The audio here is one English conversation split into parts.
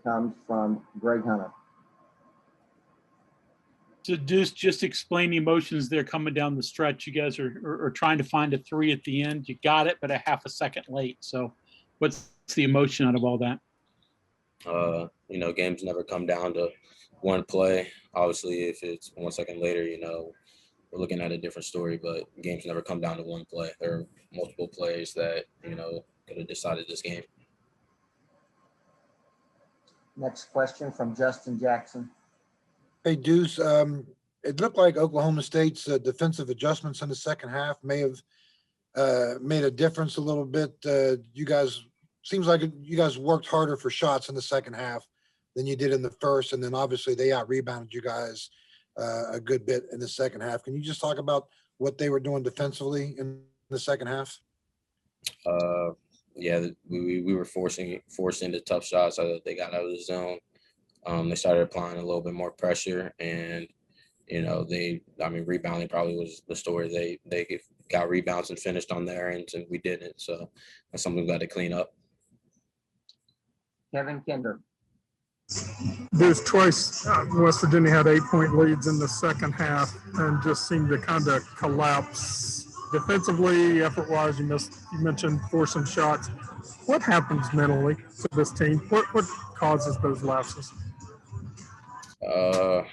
comes from Greg Hunter. So just explain the emotions there coming down the stretch. You guys are trying to find a 3 at the end. You got it, but a half a second late. So what's the emotion out of all that? Games never come down to one play. Obviously, if it's 1 second later, we're looking at a different story, but games never come down to one play. There are multiple plays that, could have decided this game. Next question from Justin Jackson. Hey, Deuce, it looked like Oklahoma State's defensive adjustments in the second half may have made a difference a little bit. Seems like you guys worked harder for shots in the second half than you did in the first, and then obviously they out-rebounded you guys a good bit in the second half. Can you just talk about what they were doing defensively in the second half? We were forcing the tough shots so that they got out of the zone. They started applying a little bit more pressure, and rebounding probably was the story. They got rebounds and finished on their ends, and we didn't. So that's something we got to clean up. Kevin Kinder. There's twice West Virginia had 8-point leads in the second half and just seemed to kind of collapse defensively, effort-wise. You mentioned forcing shots. What happens mentally to this team? What causes those lapses? I'm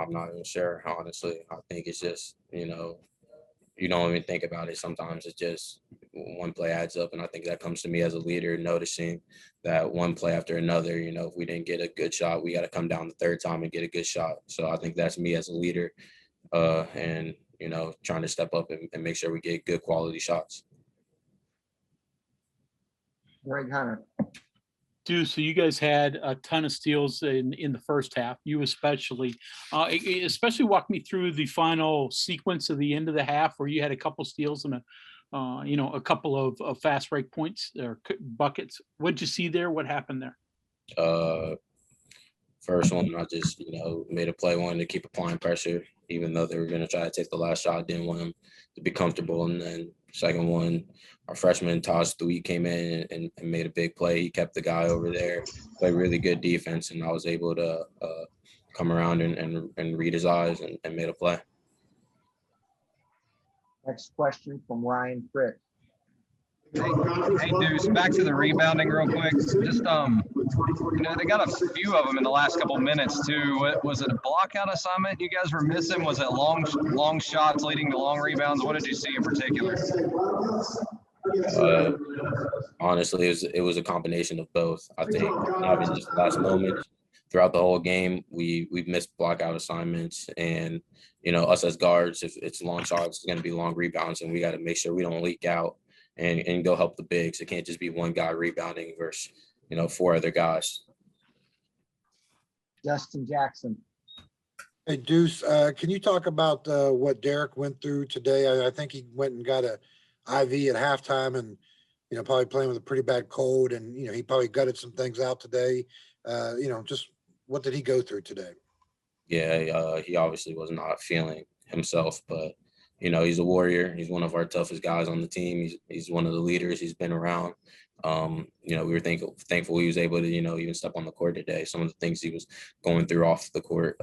not even sure, honestly. I think it's just, you don't even think about it. Sometimes it's just one play adds up, and I think that comes to me as a leader, noticing that one play after another, if we didn't get a good shot, we got to come down the third time and get a good shot. So I think that's me as a leader, and, trying to step up and make sure we get good quality shots. Greg Hunter. So you guys had a ton of steals in the first half. You especially walk me through the final sequence of the end of the half where you had a couple steals and a couple of fast break points or buckets. What'd you see there? What happened there? First one, I just made a play, wanted to keep applying pressure, even though they were going to try to take the last shot. Didn't want them to be comfortable. And then second one, our freshman Taj Thui came in and made a big play. He kept the guy over there, played really good defense, and I was able to come around and read his eyes and made a play. Next question from Ryan Frick. Hey, Deuce, back to the rebounding real quick. Just, they got a few of them in the last couple minutes too. Was it a blockout assignment you guys were missing? Was it long shots leading to long rebounds? What did you see in particular? Honestly, it was a combination of both. I think having just the last moment throughout the whole game, we missed blockout assignments, and us as guards, if it's long shots, it's going to be long rebounds, and we got to make sure we don't leak out and go help the bigs. It can't just be one guy rebounding versus 4 other guys. Justin Jackson. Hey, Deuce, can you talk about what Derek went through today? I think he went and got a IV at halftime, and probably playing with a pretty bad cold, and he probably gutted some things out today. Just what did he go through today? Yeah, he obviously was not feeling himself, but he's a warrior. He's one of our toughest guys on the team. He's one of the leaders. He's been around. We were thankful he was able to even step on the court today. Some of the things he was going through off the court,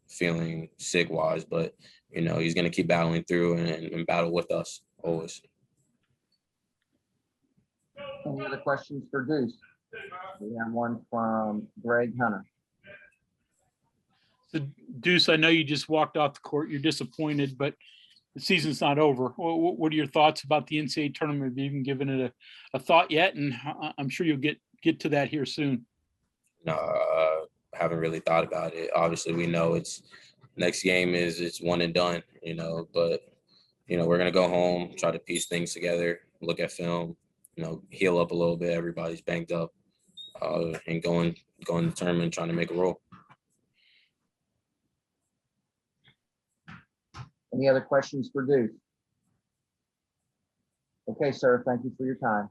feeling sick wise, but he's going to keep battling through and battle with us always. Any other questions for Deuce? We have one from Greg Hunter. So Deuce, I know you just walked off the court. You're disappointed, but the season's not over. What are your thoughts about the NCAA tournament? Have you even given it a thought yet? And I'm sure you'll get to that here soon. No, haven't really thought about it. Obviously, we know it's next game it's one and done, but we're going to go home, try to piece things together, look at film, heal up a little bit. Everybody's banged up, and going to the tournament, trying to make a roll. Any other questions for Deuce? Okay, sir. Thank you for your time.